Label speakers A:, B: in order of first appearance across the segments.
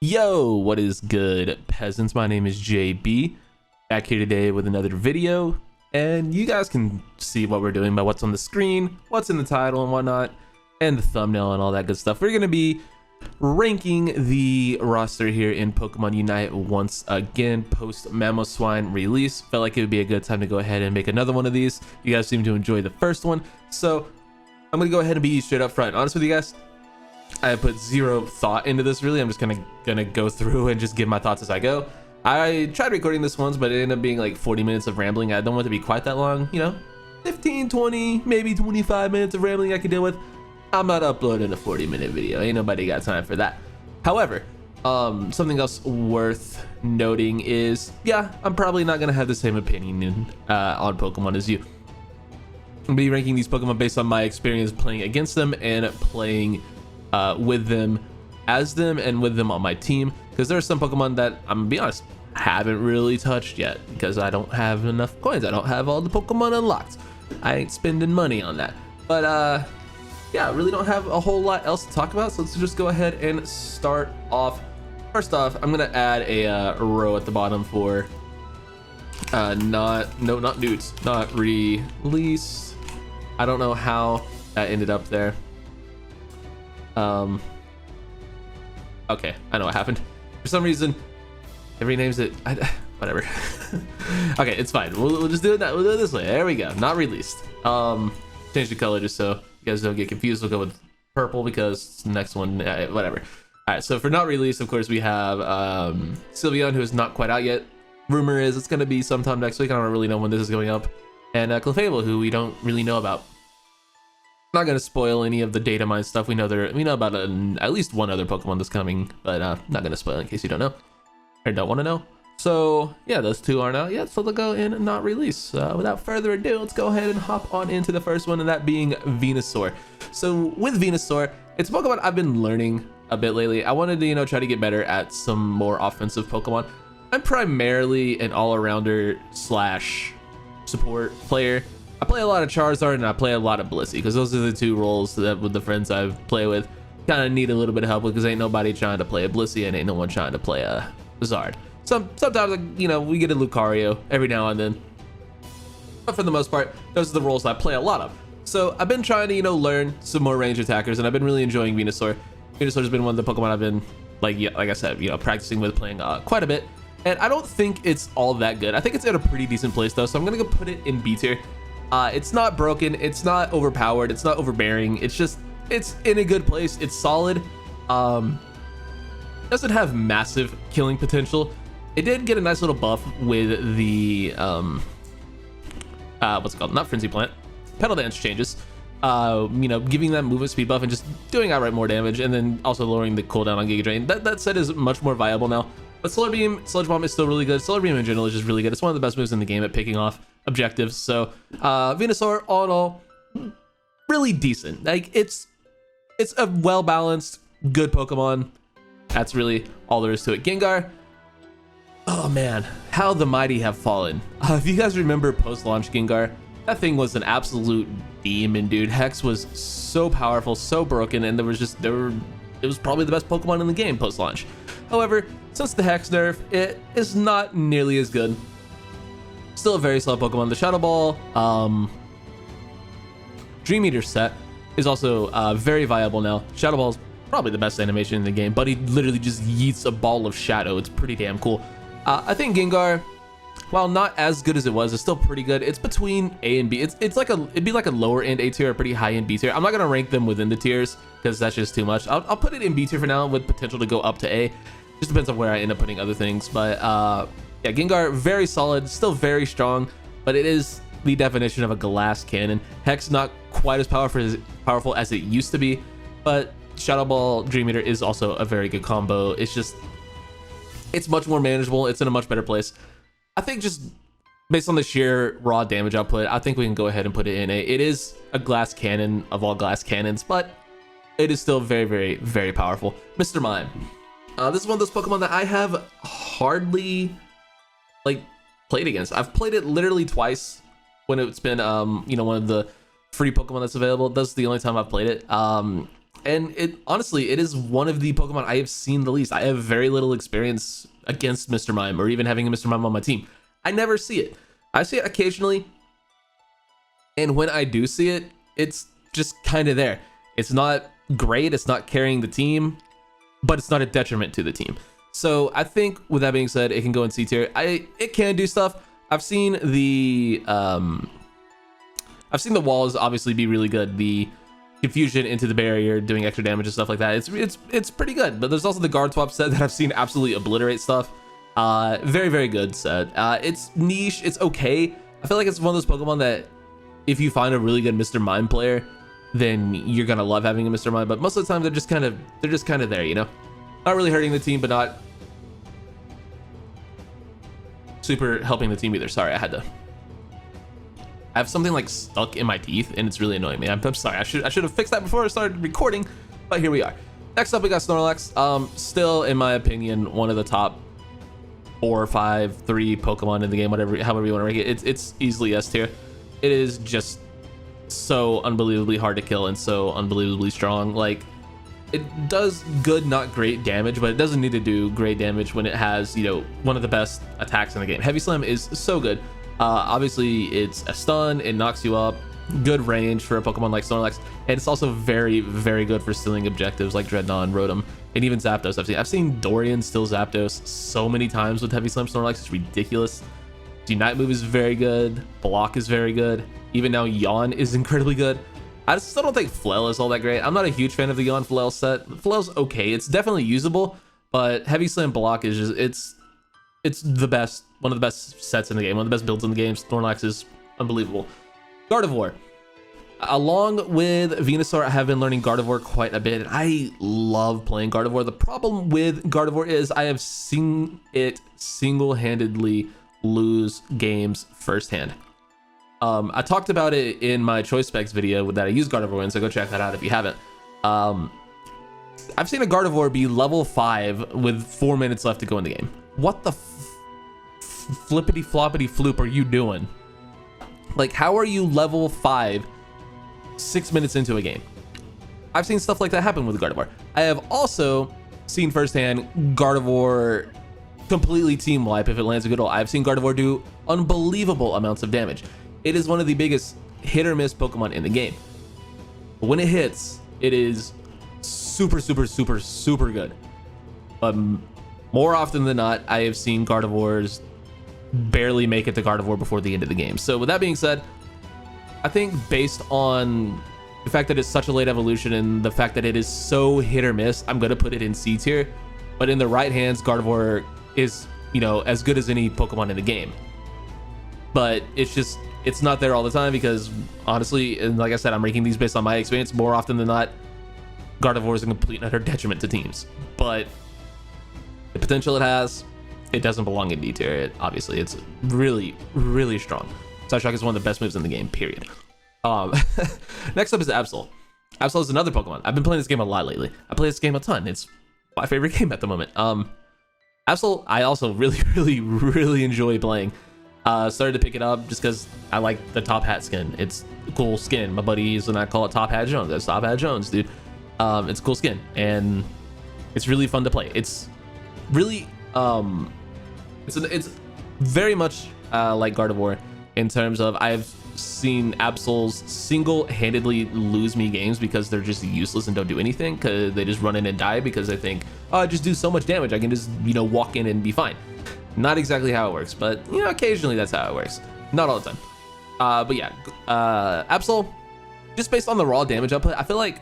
A: Yo, what is good, peasants? My name is JB, back here today with another video, and you guys can see what we're doing by what's on the screen, what's in the title and whatnot, and the thumbnail and all that good stuff. We're gonna be ranking the roster here in Pokemon Unite once again post Mamoswine release. Felt like it would be a good time to go ahead and make another one of these. You guys seem to enjoy the first one, so I'm gonna go ahead and be straight up front honest with you guys. I put zero thought into this really. I'm just gonna go through and just give my thoughts as I go. I tried recording this once, but it ended up being like 40 minutes of rambling. I don't want it to be quite that long, you know, 15, 20, maybe 25 minutes of rambling I can deal with. I'm not uploading a 40-minute video. Ain't nobody got time for that. However, something else worth noting is, yeah, I'm probably not gonna have the same opinion on Pokemon as you. I'm gonna be ranking these Pokemon based on my experience playing against them and playing with them as them and with them on my team, because there are some Pokemon that I'm gonna be honest haven't really touched yet because I don't have enough coins. I don't have all the Pokemon unlocked. I ain't spending money on that, but yeah, I really don't have a whole lot else to talk about, so let's just go ahead and start off. First off, I'm gonna add a row at the bottom for not nudes, not released. I don't know how that ended up there. Okay, I know what happened. For some reason, it renames it. Whatever. Okay, it's fine. We'll just do it that. We'll do it this way. There we go. Not released. Change the color just so you guys don't get confused. We'll go with purple because it's the next one. Whatever. All right. So for not released, of course, we have Sylveon, who is not quite out yet. Rumor is it's gonna be sometime next week. I don't really know when this is going up. And Clefable, who we don't really know about. Not gonna spoil any of the data mine stuff. We know about at least one other Pokemon that's coming, but not gonna spoil in case you don't know or don't want to know. So yeah, those two aren't out yet, so they'll go in and not release. Without further ado, let's go ahead and hop on into the first one, and that being Venusaur. So with Venusaur, it's a Pokemon I've been learning a bit lately. I wanted to try to get better at some more offensive Pokemon. I'm primarily an all-arounder slash support player. I play a lot of Charizard and I play a lot of Blissey because those are the two roles that with the friends I play with kind of need a little bit of help with, because ain't nobody trying to play a Blissey and ain't no one trying to play a Zard. Sometimes we get a Lucario every now and then, but for the most part those are the roles I play a lot of. So I've been trying to learn some more range attackers, and I've been really enjoying Venusaur. Venusaur has been one of the Pokemon I've been like I said practicing with, playing quite a bit, and I don't think it's all that good. I think it's in a pretty decent place though, so I'm gonna go put it in B tier. It's not broken, it's not overpowered, it's not overbearing, it's in a good place. It's solid. Doesn't have massive killing potential. It did get a nice little buff with the what's it called, not Frenzy Plant, Pedal Dance changes, giving that movement speed buff and just doing outright more damage, and then also lowering the cooldown on Giga Drain. That set is much more viable now. But Solar Beam, Sludge Bomb is still really good. Solar Beam in general is just really good. It's one of the best moves in the game at picking off objectives. So Venusaur, all in all, really decent. Like it's a well-balanced, good Pokemon. That's really all there is to it. Gengar, oh man, how the mighty have fallen. If you guys remember post-launch Gengar, that thing was an absolute demon, dude. Hex was so powerful, so broken, and it was probably the best Pokemon in the game post-launch. However, since the Hex nerf, it is not nearly as good. Still a very slow Pokemon. The Shadow Ball Dream Eater set is also very viable now. Shadow Ball is probably the best animation in the game, but he literally just yeets a ball of shadow. It's pretty damn cool. I think Gengar, while not as good as it was, is still pretty good. It's between A and B. It'd be like a lower end A tier, a pretty high end B tier. I'm not gonna rank them within the tiers because that's just too much. I'll put it in B tier for now with potential to go up to A. Just depends on where I end up putting other things. But yeah, Gengar, very solid, still very strong, but it is the definition of a glass cannon. Hex not quite as powerful as it used to be, but Shadow Ball Dream Eater is also a very good combo. It's much more manageable. It's in a much better place. I think just based on the sheer raw damage output, I think we can go ahead and put it in A. It is a glass cannon of all glass cannons, but it is still very, very, very powerful. Mr. Mime. This is one of those Pokemon that I have hardly played against. I've played it literally twice when it's been one of the free Pokemon that's available. That's the only time I've played it. And it honestly, it is one of the Pokemon I have seen the least. I have very little experience against Mr. Mime or even having a Mr. Mime on my team. I never see it. I see it occasionally. And when I do see it, it's just kind of there. It's not great. It's not carrying the team, but it's not a detriment to the team. So I think with that being said, it can go in C tier. It can do stuff. I've seen the walls obviously be really good. The confusion into the barrier, doing extra damage and stuff like that. It's pretty good. But there's also the guard swap set that I've seen absolutely obliterate stuff. Very, very good set. It's niche. It's okay. I feel like it's one of those Pokemon that if you find a really good Mr. Mime player, then you're gonna love having a Mr. Mime. But most of the time they're just kind of there, you know? Not really hurting the team, but not super helping the team either. Sorry, I have something like stuck in my teeth and it's really annoying me. I'm sorry. I should have fixed that before I started recording, but here we are. Next up, we got Snorlax. Still, in my opinion, one of the top 4 or 5, 3 Pokemon in the game, however you want to rank it. It's easily S tier. It is just so unbelievably hard to kill and so unbelievably strong. Like, it does good, not great damage, but it doesn't need to do great damage when it has, you know, one of the best attacks in the game. Heavy Slam is so good. Obviously, it's a stun. It knocks you up. Good range for a Pokemon like Snorlax, and it's also very, very good for stealing objectives like Dreadnought, Rotom, and even Zapdos. I've seen Dorian steal Zapdos so many times with Heavy Slam Snorlax. It's ridiculous. Unite move is very good. Block is very good. Even now, Yawn is incredibly good. I still don't think Flail is all that great. I'm not a huge fan of the Yawn Flail set. Flail's okay. It's definitely usable, but Heavy Slam Block is just it's the best, one of the best sets in the game, one of the best builds in the game. Snorlax is unbelievable. Gardevoir. Along with Venusaur, I have been learning Gardevoir quite a bit. I love playing Gardevoir. The problem with Gardevoir is I have seen it single-handedly lose games firsthand. I talked about it in my choice specs video that I use Gardevoir in, so go check that out if you haven't. I've seen a Gardevoir be level 5 with 4 minutes left to go in the game. What the flippity floppity floop are you doing? Like, how are you level 5 6 minutes into a game? I've seen stuff like that happen with Gardevoir. I have also seen firsthand Gardevoir completely team wipe if it lands a good ult. I've seen Gardevoir do unbelievable amounts of damage. It is one of the biggest hit or miss Pokemon in the game. But when it hits, it is super, super, super, super good. But more often than not, I have seen Gardevoirs barely make it to Gardevoir before the end of the game. So with that being said, I think based on the fact that it's such a late evolution and the fact that it is so hit or miss, I'm going to put it in C tier. But in the right hands, Gardevoir is, you know, as good as any Pokemon in the game. But it's not there all the time because honestly, and like I said, I'm ranking these based on my experience. More often than not, Gardevoir is a complete and utter detriment to teams. But the potential it has, it doesn't belong in D tier. Obviously, it's really, really strong. Psyshock is one of the best moves in the game, period. Next up is Absol. Absol is another Pokemon. I've been playing this game a lot lately. I play this game a ton. It's my favorite game at the moment. Absol, I also really, really, really enjoy playing. Started to pick it up just because I like the Top Hat skin. It's a cool skin. My buddies and I call it Top Hat Jones. That's Top Hat Jones, dude. It's a cool skin and it's really fun to play. It's really it's very much like Gardevoir in terms of I've seen Absols single-handedly lose me games because they're just useless and don't do anything because they just run in and die because they think, oh, I just do so much damage, I can just, you know, walk in and be fine. Not exactly how it works, but you know, occasionally that's how it works. Not all the time. But yeah, Absol, just based on the raw damage output, I feel like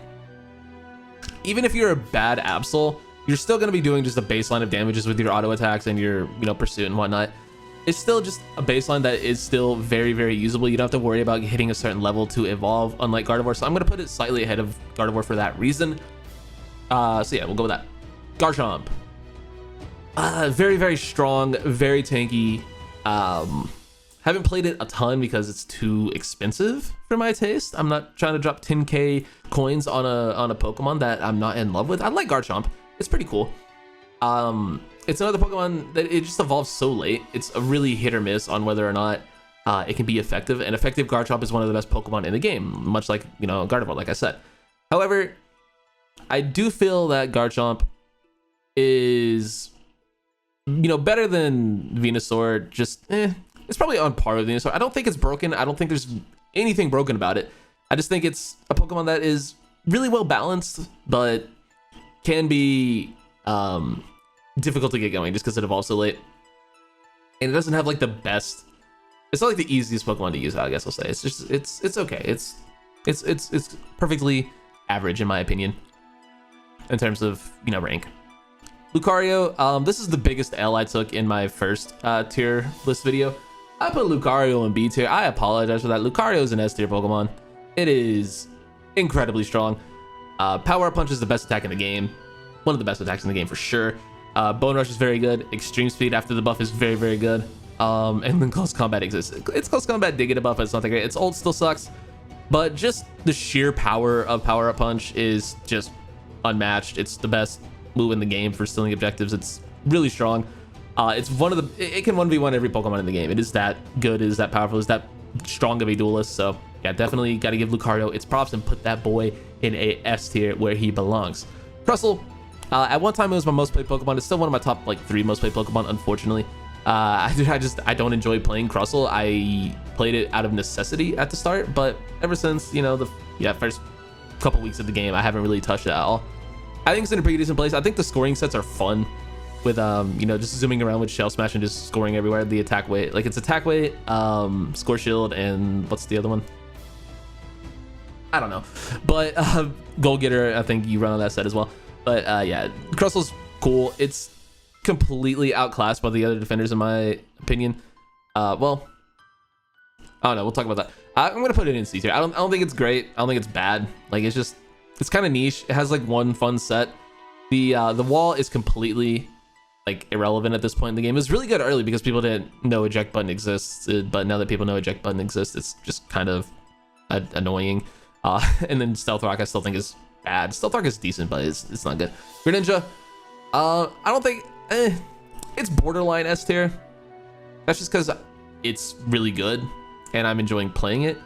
A: even if you're a bad Absol, you're still going to be doing just a baseline of damages with your auto attacks and your, you know, pursuit and whatnot. It's still just a baseline that is still very, very usable. You don't have to worry about hitting a certain level to evolve, unlike Gardevoir. So I'm going to put it slightly ahead of Gardevoir for that reason. So yeah, we'll go with that. Garchomp. Very, very strong, very tanky. Haven't played it a ton because it's too expensive for my taste. I'm not trying to drop 10k coins on a Pokemon that I'm not in love with. I like Garchomp. It's pretty cool. It's another Pokemon that it just evolves so late. It's a really hit or miss on whether or not it can be effective. And effective Garchomp is one of the best Pokemon in the game, much like, you know, Gardevoir, like I said. However, I do feel that Garchomp is, you know, better than Venusaur. Just, it's probably on par with Venusaur. I don't think it's broken. I don't think there's anything broken about it. I just think it's a Pokemon that is really well balanced, but can be difficult to get going just because it evolves so late. And it doesn't have like the best. It's not like the easiest Pokemon to use, I guess I'll say. It's just it's okay. It's perfectly average in my opinion in terms of, you know, rank. Lucario, this is the biggest L I took in my first tier list video. I put Lucario in B tier. I apologize for that. Lucario is an S tier Pokemon. It is incredibly strong. Power Up Punch is the best attack in the game. One of the best attacks in the game for sure. Bone Rush is very good. Extreme Speed after the buff is very, very good. And then Close Combat exists. It's Close Combat did get a buff, but it's not that great. It's old, still sucks. But just the sheer power of Power Up Punch is just unmatched. It's the best move in the game for stealing objectives. It's really strong. It's one of the, it can 1v1 every Pokemon in the game. It is that good, it is that powerful, it is that strong of a duelist. So yeah, definitely got to give Lucario its props and put that boy in a S tier where he belongs. Crustle, at one time it was my most played Pokemon. It's still one of my top like 3 most played Pokemon, unfortunately. I don't enjoy playing Crustle. I played it out of necessity at the start, but ever since, you know, the first couple weeks of the game, I haven't really touched it at all. I think it's in a pretty decent place. I think the scoring sets are fun with you know, just zooming around with Shell Smash and just scoring everywhere. The attack weight, like it's attack weight, score shield, and what's the other one? I don't know, but Goal Getter, I think you run on that set as well. But yeah, Crustle's cool. It's completely outclassed by the other defenders in my opinion. Well, I don't know, we'll talk about that. I'm gonna put it in C tier. I don't think it's great. I don't think it's bad. Like it's kind of niche. It has like one fun set. The wall is completely like irrelevant at this point in the game. It was really good early because people didn't know eject button exists, but now that people know eject button exists, it's just kind of annoying. And then Stealth Rock I still think is bad. Stealth Rock is decent, but it's not good. Greninja, I don't think, it's borderline S tier. That's just because it's really good and I'm enjoying playing it,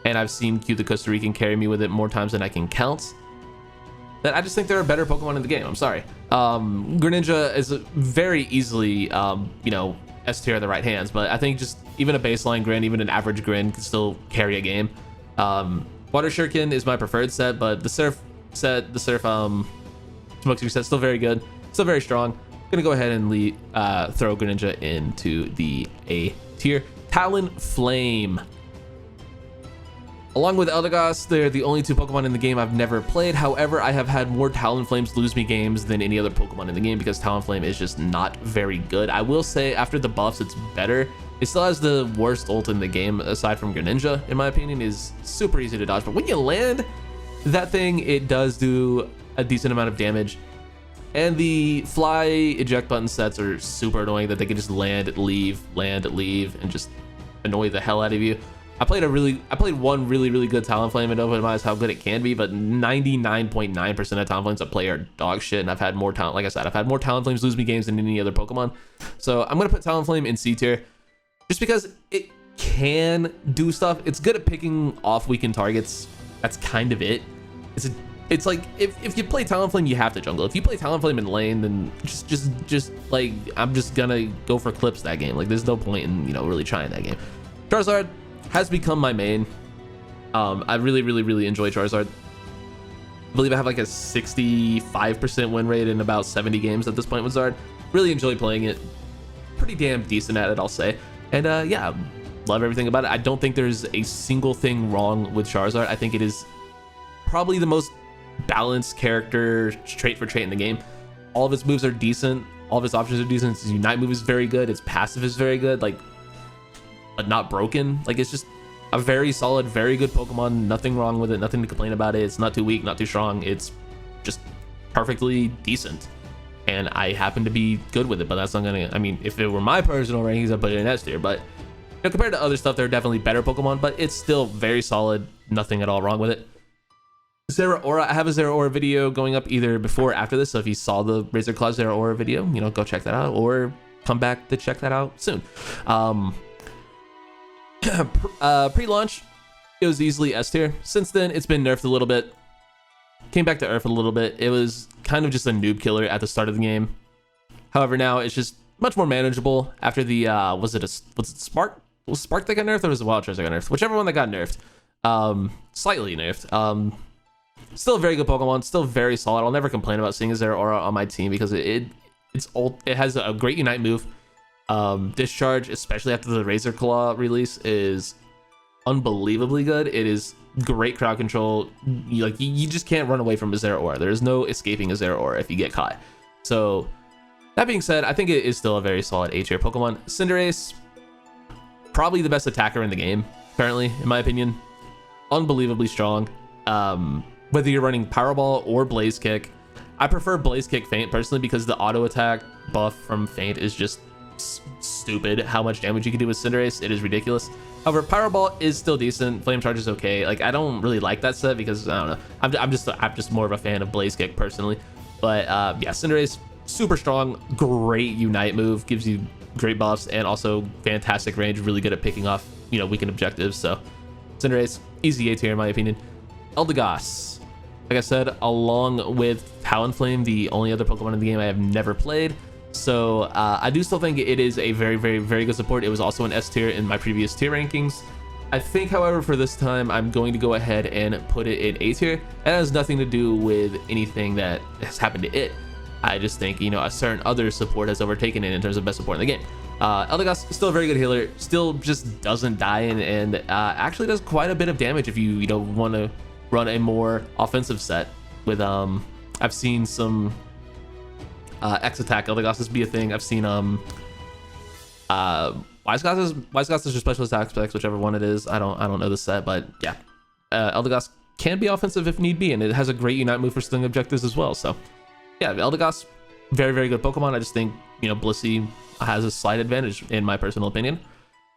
A: and I've seen Q the Costa Rican carry me with it more times than I can count. That I just think there are better Pokemon in the game. I'm sorry. Greninja is very easily, you know, S tier in the right hands, but I think just even a baseline Grin, even an average Grin can still carry a game. Water Shuriken is my preferred set, but the Surf set, the Surf Smokescreen set, still very good, still very strong. Gonna go ahead and throw Greninja into the A tier. Talonflame. Along with Eldegoss, they're the only 2 Pokemon in the game I've never played. However, I have had more Talonflames lose me games than any other Pokemon in the game because Talonflame is just not very good. I will say after the buffs, it's better. It still has the worst ult in the game aside from Greninja, in my opinion. Is super easy to dodge. But when you land that thing, it does do a decent amount of damage. And the fly eject button sets are super annoying that they can just land, leave, and just annoy the hell out of you. I played one really good Talonflame and opened my eyes how good it can be, but 99.9% of Talonflames I play are dog shit, and I've had more like I said, I've had more Talonflames lose me games than any other Pokemon. So I'm gonna put Talonflame in C tier, just because it can do stuff. It's good at picking off weakened targets. That's kind of it. It's like if you play Talonflame, you have to jungle. If you play Talonflame in lane, then just like I'm just gonna go for clips that game. Like there's no point in, you know, really trying that game. Charizard has become my main. I really enjoy Charizard. I believe I have like a 65% win rate in about 70 games at this point with Zard. Really enjoy playing it. Pretty damn decent at it, I'll say. And yeah, love everything about it. I don't think there's a single thing wrong with Charizard. I think it is probably the most balanced character trait for trait in the game. All of its moves are decent. All of its options are decent. Its Unite move is very good. Its passive is very good. Like, but not broken. Like, it's just a very solid, very good Pokemon. Nothing wrong with it. Nothing to complain about it. It's not too weak, not too strong. It's just perfectly decent. And I happen to be good with it, but that's not gonna, I mean, if it were my personal rankings, I'd put it in S tier. But, you know, compared to other stuff, there are definitely better Pokemon, but it's still very solid. Nothing at all wrong with it. Zeraora, I have a Zeraora video going up either before or after this, so if you saw the Razor Claw Zeraora video, you know, go check that out, or come back to check that out soon. Pre-launch, it was easily S tier. Since then, it's been nerfed a little bit. came back to earth a little bit. It was kind of just a noob killer at the start of the game. However, now it's just much more manageable after the was it Spark? Was Spark that got nerfed, or was it Wild Charge that got nerfed? Whichever one that got nerfed. Slightly nerfed. Still a very good Pokemon, still very solid. I'll never complain about seeing Zeraora on my team because it's old. It has a great Unite move. Discharge, especially after the Razor Claw release, is unbelievably good. It is great crowd control. You just can't run away from a Zeraora. There's no escaping a Zeraora if you get caught. So that being said, I think it is still a very solid A tier Pokemon. Cinderace, probably the best attacker in the game currently, in my opinion. Unbelievably strong. Whether you're running Power Ball or Blaze Kick, I prefer Blaze Kick Feint personally because the auto attack buff from Feint is just stupid. How much damage you can do with Cinderace, it is ridiculous. However, Power Ball is still decent. Flame Charge is okay. Like, I don't really like that set because I don't know. I'm just more of a fan of Blaze Kick personally. But yeah, Cinderace, super strong, great Unite move, gives you great buffs and also fantastic range. Really good at picking off weakened objectives. So Cinderace, easy A tier in my opinion. Eldegoss, like I said, along with Talonflame, the only other Pokemon in the game I have never played. So I do still think it is a very, very, very good support. It was also an S tier in my previous tier rankings. I think, however, for this time, I'm going to go ahead and put it in A tier. It has nothing to do with anything that has happened to it. I just think, a certain other support has overtaken it in terms of best support in the game. Eldegoss, still a very good healer, still just doesn't die and actually does quite a bit of damage if you want to run a more offensive set with I've seen some X attack Eldegosses be a thing. I've seen Wisegosses or special attack specs, whichever one it is. I don't know the set, but yeah, Eldegoss can be offensive if need be, and it has a great Unite move for stealing objectives as well. So yeah, Eldegoss, very, very good Pokemon. I just think Blissey has a slight advantage in my personal opinion.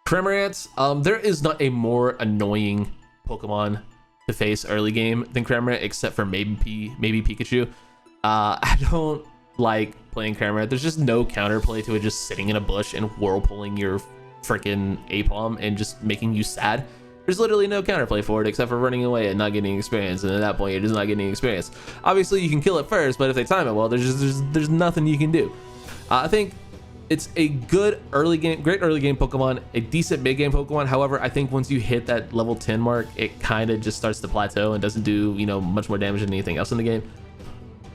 A: Cramorant, there is not a more annoying Pokemon to face early game than Cramorant, except for maybe Pikachu. I don't like playing Cramorant. There's just no counterplay to it, just sitting in a bush and whirlpulling your freaking Apom and just making you sad. There's literally no counterplay for it except for running away and not getting experience, and at that point you're just not getting experience. Obviously you can kill it first, but if they time it well, there's nothing you can do. I think it's a good early game, great early game Pokemon, a decent mid game Pokemon. However, I think once you hit that level 10 mark, it kind of just starts to plateau and doesn't do much more damage than anything else in the game.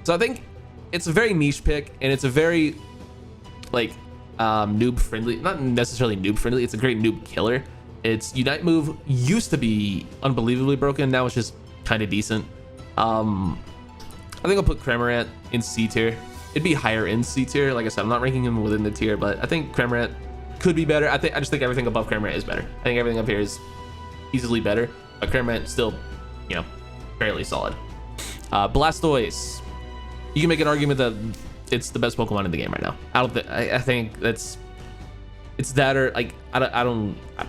A: So I think it's a very niche pick, and it's a very noob friendly, not necessarily noob friendly, it's a great noob killer. Its Unite move used to be unbelievably broken, now it's just kind of decent. I think I'll put Cramorant in C tier. It'd be higher in C tier. Like I said, I'm not ranking him within the tier, but I think Cramorant could be better. I just think everything above Cramorant is better. I think everything up here is easily better, but Cramorant still, fairly solid. Blastoise, you can make an argument that it's the best Pokemon in the game right now. I think it's that, or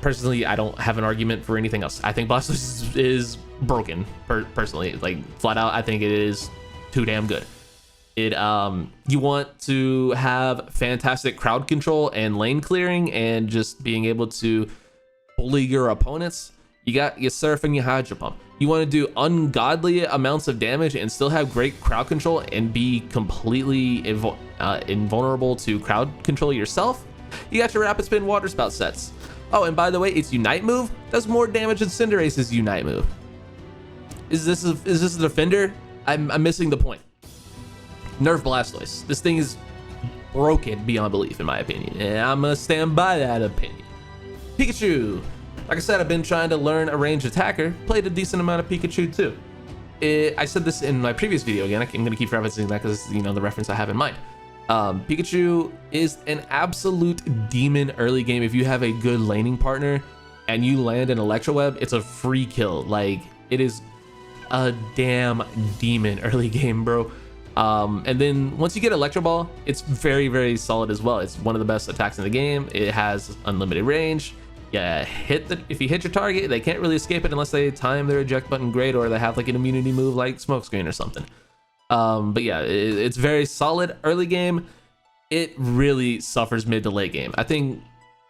A: personally, I don't have an argument for anything else. I think Blastoise is broken personally, flat out. I think it is too damn good. You want to have fantastic crowd control and lane clearing and just being able to bully your opponents. You got your Surf and your Hydro Pump. You want to do ungodly amounts of damage and still have great crowd control and be completely invulnerable to crowd control yourself. You got your Rapid Spin Water Spout sets. Oh, and by the way, its Unite move does more damage than Cinderace's Unite move. Is this a defender? I'm missing the point. Nerf Blastoise. This thing is broken beyond belief in my opinion, and I'm gonna stand by that opinion. Pikachu, like I said, I've been trying to learn a ranged attacker. Played a decent amount of Pikachu too. I said this in my previous video again. I'm gonna keep referencing that because the reference I have in mind. Pikachu is an absolute demon early game. If you have a good laning partner and you land an Electro Web, it's a free kill. It is a damn demon early game, bro. And then once you get Electro Ball, it's very, very solid as well. It's one of the best attacks in the game. It has unlimited range. Yeah, if you hit your target, they can't really escape it unless they time their eject button great, or they have an immunity move like Smokescreen or something. But yeah, it's very solid early game. It really suffers mid to late game. I think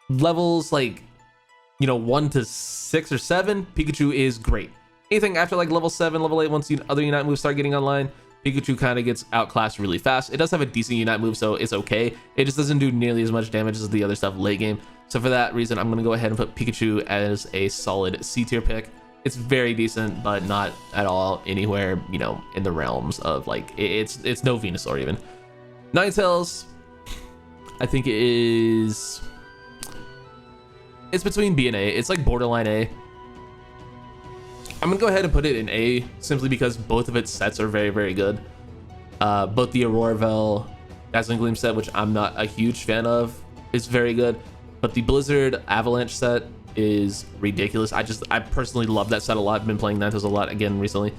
A: levels 1 to 6 or 7, Pikachu is great. Anything after like level 7, level 8, once other Unite moves start getting online, Pikachu kind of gets outclassed really fast. It does have a decent Unite move, so it's okay. It just doesn't do nearly as much damage as the other stuff late game. So for that reason, I'm going to go ahead and put Pikachu as a solid C tier pick. It's very decent, but not at all anywhere, you know, in the realms of like, it's no Venusaur even. Ninetales, I think it's between B and A. It's like borderline A. I'm gonna go ahead and put it in A simply because both of its sets are very, very good. Both the Aurora Dazzling Gleam set, which I'm not a huge fan of, is very good, but the Blizzard Avalanche set is ridiculous. I personally love that set a lot. I've been playing Ninetales a lot again recently.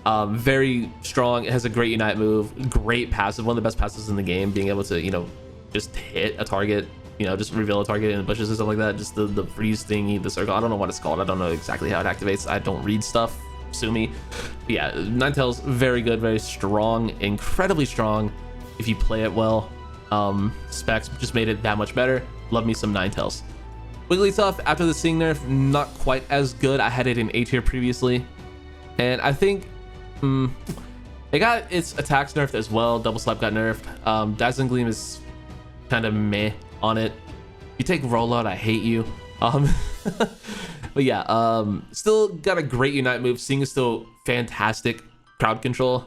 A: Very strong. It has a great Unite move, great passive, one of the best passes in the game, being able to, you know, just hit a target, you know, just reveal a target in the bushes and stuff like that. Just the freeze thingy, the circle. I don't know what it's called. I don't know exactly how it activates. I don't read stuff. Sue me. But yeah, Ninetales, very good, very strong, incredibly strong if you play it well. Specs just made it that much better. Love me some Ninetales. Wigglytuff, after the Sing nerf, not quite as good. I had it in A tier previously, and I think it got its attacks nerfed as well. Double Slap got nerfed. Dazzling Gleam is kind of meh on it. You take Rollout, I hate you. But yeah, still got a great Unite move. Sing is still fantastic. Crowd control.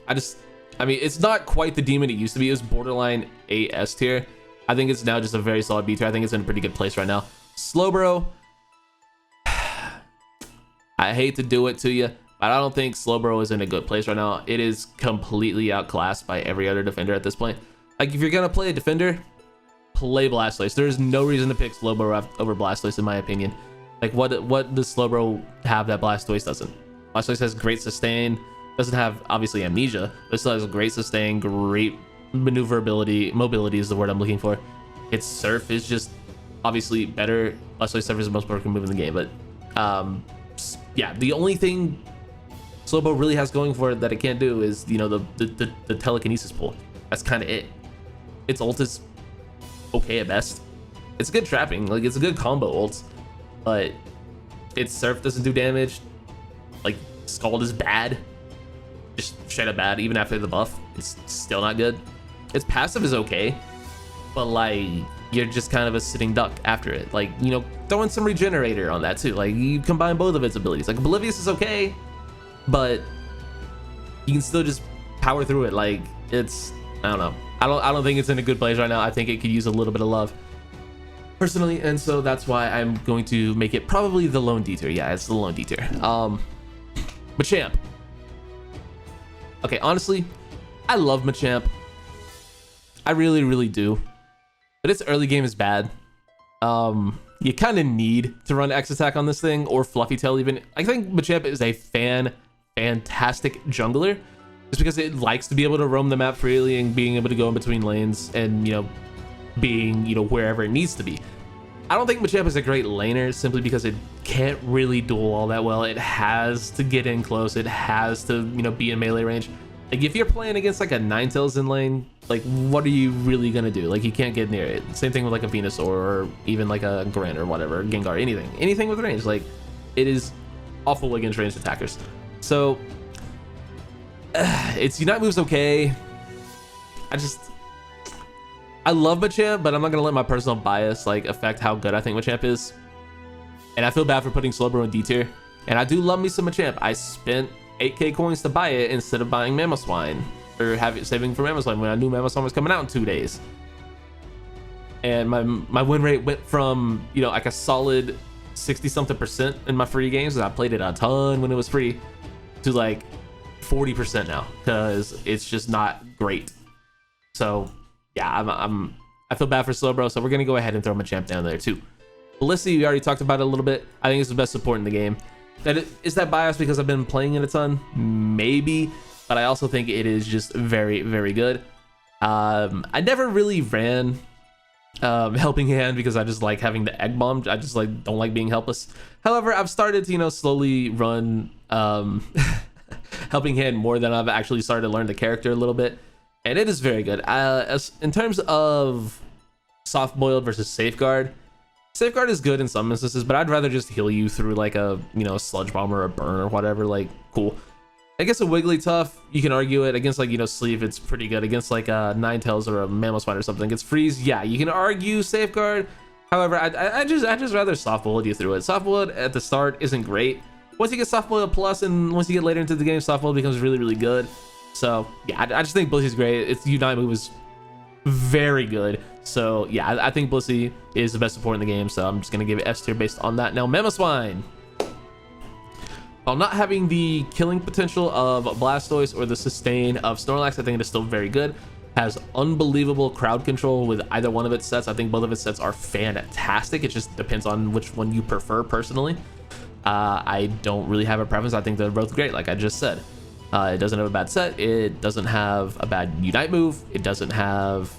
A: I mean, it's not quite the demon it used to be. It was borderline A S tier. I think it's now just a very solid B tier. I think it's in a pretty good place right now. Slowbro, I hate to do it to you, but I don't think Slowbro is in a good place right now. It is completely outclassed by every other defender at this point. Like, if you're gonna play a defender, play Blastoise. There's no reason to pick Slowbro over Blastoise, in my opinion. Like, what does Slowbro have that Blastoise doesn't? Blastoise has great sustain, doesn't have obviously amnesia, but still has great sustain, great maneuverability, mobility is the word I'm looking for. Its surf is just obviously better. Blastoise surf is the most broken move in the game, but yeah, the only thing Slowbro really has going for it that it can't do is, you know, the telekinesis pull. That's kind of it. Its ult is okay at best. It's good trapping, like it's a good combo ult, but its surf doesn't do damage. Like, Scald is bad, just straight up bad. Even after the buff, it's still not good. Its passive is okay, but like, you're just kind of a sitting duck after it. Like, you know, throw in some Regenerator on that too. Like, you combine both of its abilities. Like, Oblivious is okay, but you can still just power through it. Like, it's, I don't know. I don't think it's in a good place right now. I think it could use a little bit of love personally, and so that's why I'm going to make it probably the lone D tier. Yeah, it's the lone D tier. Machamp. Okay, honestly, I love Machamp. I really, really do. But its early game is bad. You kind of need to run X attack on this thing, or Fluffy Tail even. I think Machamp is a fantastic jungler, just because it likes to be able to roam the map freely and being able to go in between lanes and, you know, being, you know, wherever it needs to be. I don't think Machamp is a great laner simply because it can't really duel all that well. It has to get in close. It has to, you know, be in melee range. Like, if you're playing against like a Ninetales in lane, like, what are you really gonna do? Like, you can't get near it. Same thing with like a Venusaur or even like a Gran or whatever, Gengar, anything with range. Like, it is awful against ranged attackers. So its Unite move's okay. I love Machamp, but I'm not gonna let my personal bias like affect how good I think Machamp is. And I feel bad for putting Slowbro in D tier. And I do love me some Machamp. I spent 8k coins to buy it instead of buying Mamoswine, or saving for Mamoswine when I knew Mamoswine was coming out in 2 days. And my win rate went from, you know, like a solid 60-something% in my free games, and I played it a ton when it was free, to like 40% now, because it's just not great. So yeah, I feel bad for Slowbro, so we're gonna go ahead and throw Machamp down there too. Blissey, we already talked about it a little bit. I think it's the best support in the game. Is that biased because I've been playing it a ton? Maybe, but I also think it is just very, very good. I never really ran Helping Hand because I just like having the Egg Bomb. I just like don't like being helpless. However, I've started to, you know, slowly run Helping Hand more than I've actually started to learn the character a little bit, and it is very good. In terms of soft boiled versus safeguard, Safeguard is good in some instances, but I'd rather just heal you through like a, you know, Sludge Bomb or a Burn or whatever. Like, cool. Against a Wigglytuff, you can argue it. Against like, you know, Sleeve, it's pretty good. Against like a Ninetales or a Mamoswine or something, against Freeze, yeah, you can argue Safeguard. However, I just rather Soft Bullet you through it. Soft Bullet at the start isn't great. Once you get Soft Bullet Plus and once you get later into the game, Soft Bullet becomes really, really good. So yeah, I just think Blissey's great. Its Unite move is very good. So yeah, I think Blissey is the best support in the game. So I'm just gonna give it S tier based on that. Now Mamoswine. While not having the killing potential of Blastoise or the sustain of Snorlax, I think it is still very good. Has unbelievable crowd control with either one of its sets. I think both of its sets are fantastic. It just depends on which one you prefer personally. I don't really have a preference. I think they're both great, like I just said. It doesn't have a bad set. It doesn't have a bad Unite move. It doesn't have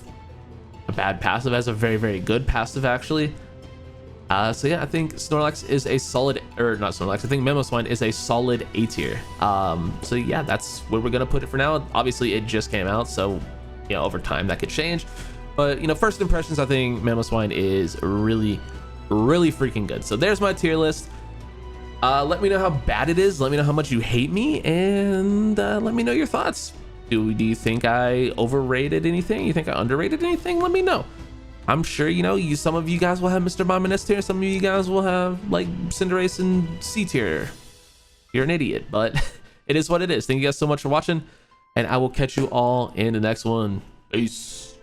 A: a bad passive. It has a very, very good passive, actually. So yeah, I think Snorlax is a solid, or not Snorlax, I think Mamoswine is a solid A tier. So yeah, that's where we're gonna put it for now. Obviously, it just came out, so you know, over time that could change. But you know, first impressions, I think Mamoswine is really, really freaking good. So there's my tier list. Let me know how bad it is. Let me know how much you hate me, and let me know your thoughts. Do you think I overrated anything? You think I underrated anything? Let me know. I'm sure, you know, some of you guys will have Mr. Bomb in S tier. Some of you guys will have like Cinderace and C tier. You're an idiot, but it is what it is. Thank you guys so much for watching, and I will catch you all in the next one. Peace.